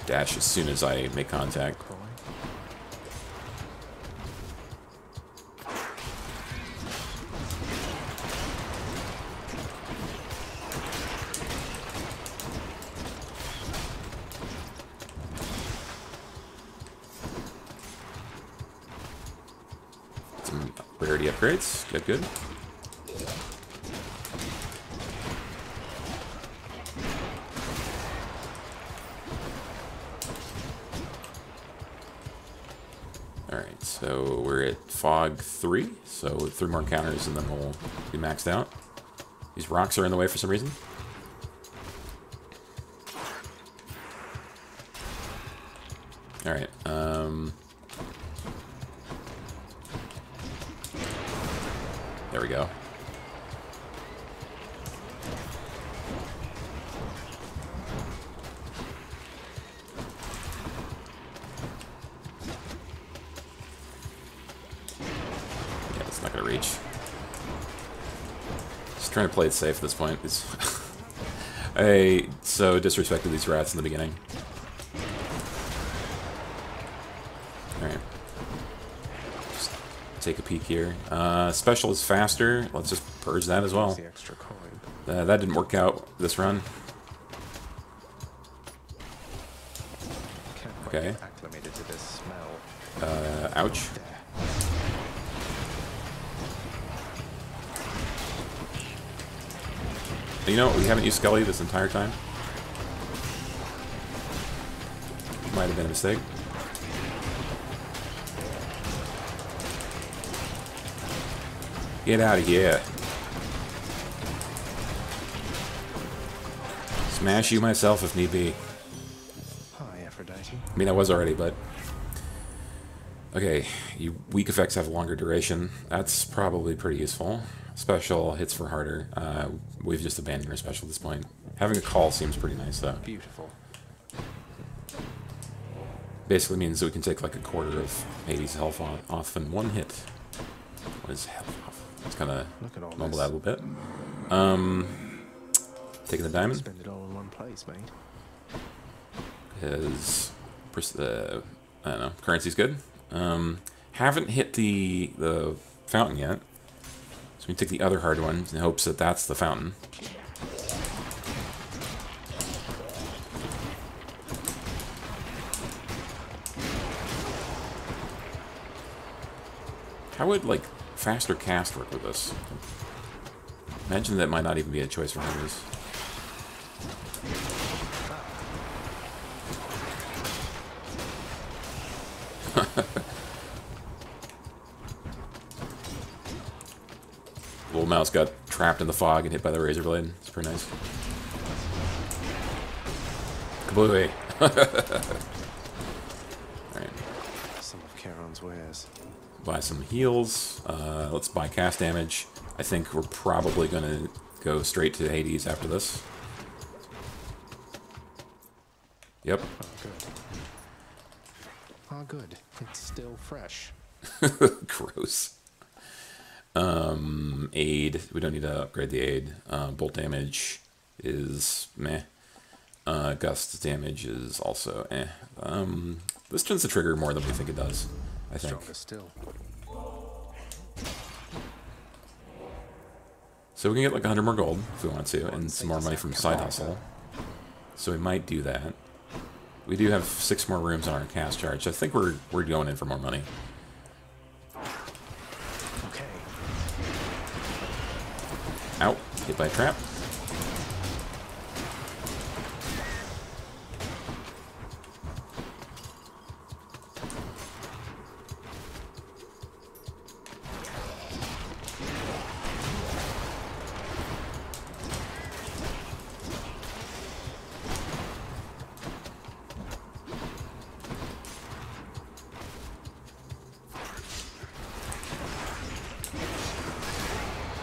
dash as soon as I make contact. Some rarity upgrades. Good, good. Alright, so we're at Fog 3, so 3 more encounters and then we'll be maxed out. These rocks are in the way for some reason. Alright, there we go. Not gonna reach. Just trying to play it safe at this point. It's I so disrespected these rats in the beginning. Alright. Just take a peek here. Special is faster. Let's just purge that as well. That didn't work out this run. Okay. Acclimated to this smell. Ouch. You know, we haven't used Skelly this entire time. Might have been a mistake. Get out of here. Smash you myself if need be. Hi, Aphrodite. I mean, I was already, but... Okay, you weak effects have longer duration. That's probably pretty useful. Special hits for harder. We've just abandoned our special at this point. Having a call seems pretty nice, though. Beautiful. Basically means that we can take like a quarter of Hades' health off in one hit. What is health off? Let's kind of mumble that a little bit. Taking the diamond. Spend it all in one place, mate. Because I don't know, currency's good. Haven't hit the fountain yet, so we take the other hard one in hopes that that's the fountain. How would like faster cast work with this? Imagine that might not even be a choice for hunters. Little mouse got trapped in the fog and hit by the razor blade. It's pretty nice. Kablooey! Alright. Some of Charon's wares. Buy some heals. Let's buy cast damage. I think we're probably going to go straight to Hades after this. Yep. Oh, good. Oh, good. It's still fresh. Gross. Aid. We don't need to upgrade the aid. Bolt damage is meh. Gust damage is also eh. This tends to trigger more than we think it does, I think. Stronger still. So we can get like 100 more gold if we want to, and some more money from side hustle. So we might do that. We do have 6 more rooms on our cast charge. I think we're going in for more money. Okay. Ow! Hit by a trap.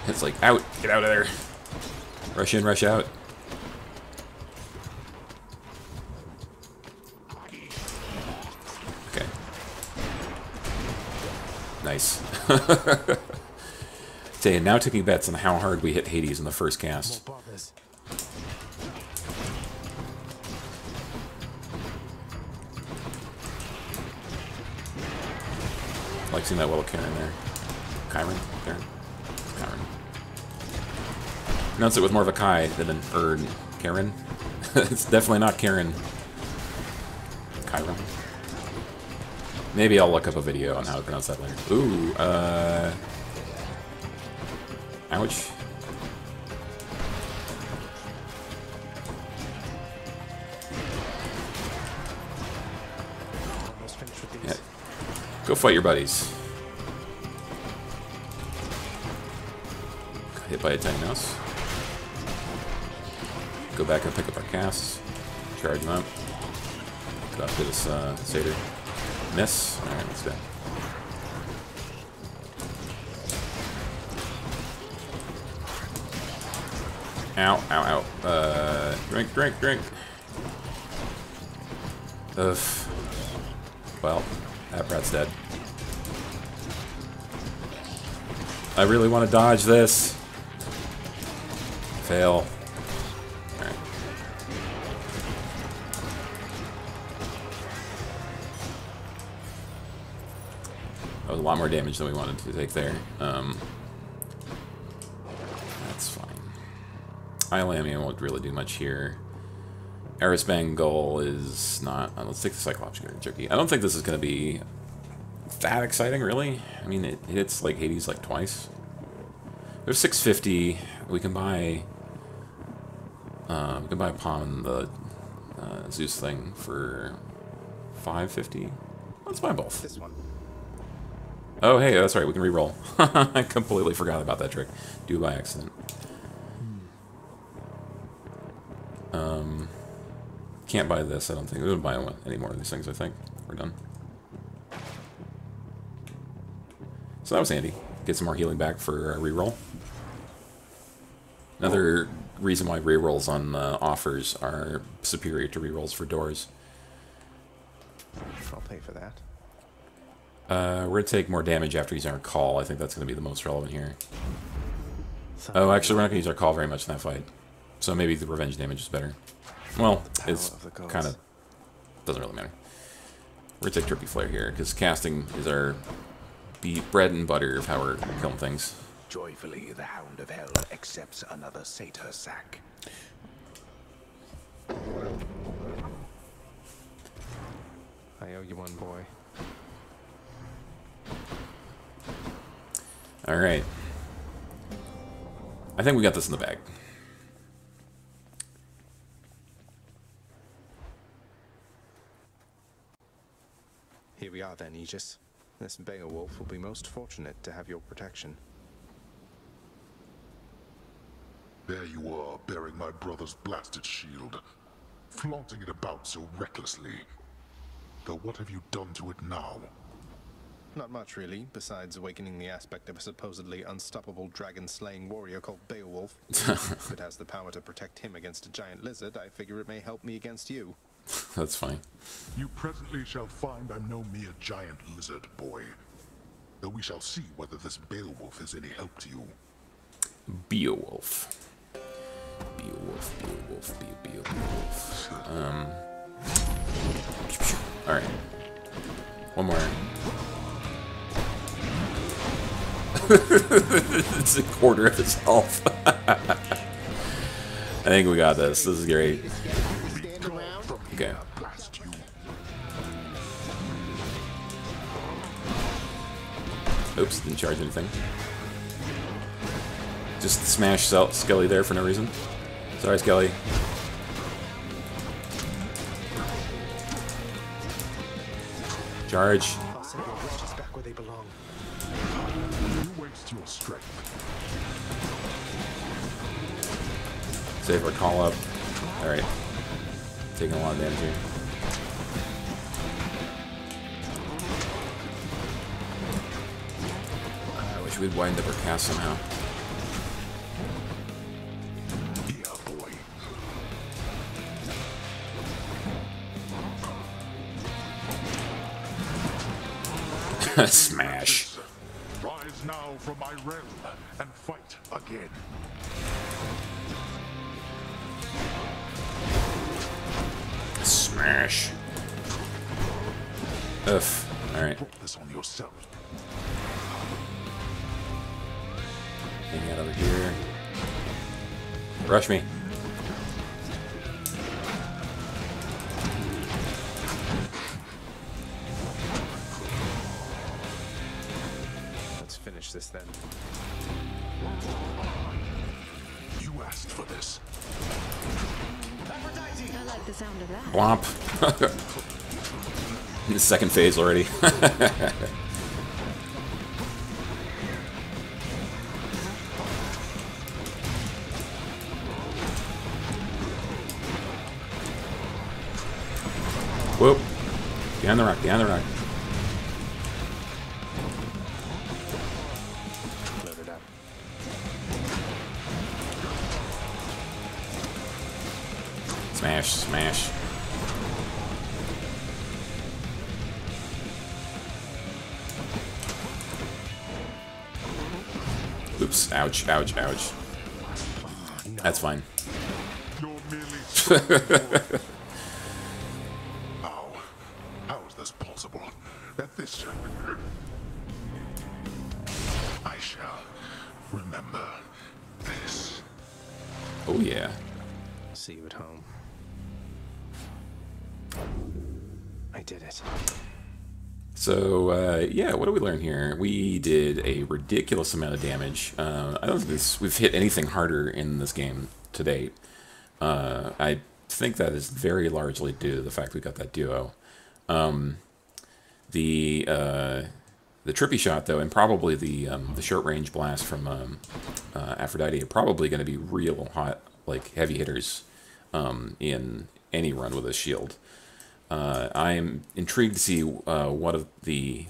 It's like, out! Get out of there! Rush in, rush out. Okay. Nice. Okay, now taking bets on how hard we hit Hades in the first cast. I like seeing that little Karen there. Karen? Karen? Karen. Pronounce it with more of a Kai than an Karen. It's definitely not Karen. Kyra. Maybe I'll look up a video on how to pronounce that later. Ooh, ouch. Yeah. Go fight your buddies. Got hit by a tiny mouse. Go back and pick up our casts. Charge them up. Go after this satyr. Miss. Alright, let's go. Ow, ow, ow. Drink, drink, drink. Ugh. Well, that rat's dead. I really want to dodge this. Fail. Alright. That was a lot more damage than we wanted to take there. That's fine. Iolamium won't really do much here. Arisbangle is not... let's take the Cyclops Jerky. I don't think this is going to be that exciting, really. I mean, it hits like Hades like twice. There's 650. We can buy... we can buy Pawn the Zeus thing for 550. Let's buy both. This one. Oh, hey, that's right. We can re-roll. I completely forgot about that trick. Do by accident. Can't buy this, I don't think. We wouldn't buy any more of these things, I think. We're done. So that was handy. Get some more healing back for a reroll. Another reason why rerolls on offers are superior to rerolls for doors. I'll pay for that. We're going to take more damage after using our call. I think that's going to be the most relevant here. Oh, actually, we're not going to use our call very much in that fight. So maybe the revenge damage is better. Well, it's kind of... doesn't really matter. We're going to take Trippy Flare here, because casting is our bread and butter of how we're killing things. Joyfully, the Hound of Hell accepts another satyr sack. I owe you one, boy. Alright. I think we got this in the bag. Here we are then, Aegis. This Beowulf will be most fortunate to have your protection. There you are, bearing my brother's blasted shield, flaunting it about so recklessly. Though what have you done to it now? Not much, really, besides awakening the aspect of a supposedly unstoppable dragon-slaying warrior called Beowulf. If it has the power to protect him against a giant lizard, I figure it may help me against you. That's fine. You presently shall find I'm no mere giant lizard, boy. Though we shall see whether this Beowulf is any help to you. Beowulf. Beowulf. Alright. One more. It's a quarter of his health. I think we got this. This is great. Okay. Oops, didn't charge anything. Just smash Skelly there for no reason. Sorry, Skelly. Charge. I'll send your witches back where they belong. You waste your strength. Save our call up. Alright. Taking a lot of damage here. I wish we'd widened up our cast somehow. Smash. Rise now from my realm and fight again. Smash. Oof. Alright. Put this on yourself. Hang out over here. Rush me. Let's finish this then. You asked for this. I like the sound of that. Blomp. In the second phase already. Whoop. Behind the rock, behind the rock. Load it up. Smash, smash. Oops, ouch, ouch, ouch. That's fine. You're merely How is this possible? That this... I shall remember this. Oh yeah. See you at home. I did it. So, yeah, what did we learn here? We did a ridiculous amount of damage. I don't think we've hit anything harder in this game to date. I think that is very largely due to the fact we got that duo. The trippy shot, though, and probably the short-range blast from Aphrodite are probably going to be real hot, like, heavy hitters in any run with a shield. I'm intrigued to see what of the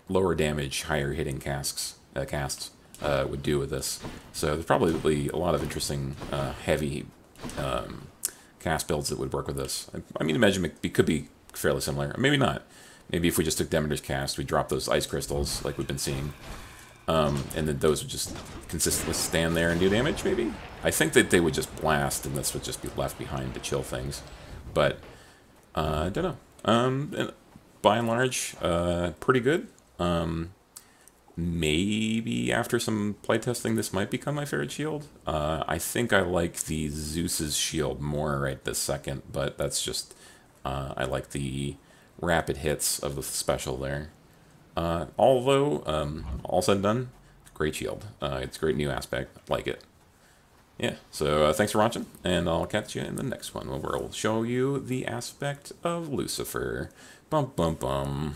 lower damage, higher hitting casts would do with this. So there's probably a lot of interesting heavy cast builds that would work with this. I mean, imagine it could be fairly similar. Maybe not. Maybe if we just took Demeter's Cast, we drop those ice crystals like we've been seeing. And then those would just consistently stand there and do damage, maybe? I think that they would just blast, and this would just be left behind to chill things. But, I don't know. And by and large, pretty good. Maybe after some playtesting, this might become my favorite shield. I think I like the Zeus's shield more right this second, but that's just... I like the rapid hits of the special there. Although, all said and done, great shield. It's a great new aspect. Like it. Yeah, so thanks for watching, and I'll catch you in the next one where we'll show you the aspect of Lucifer. Bum bum bum.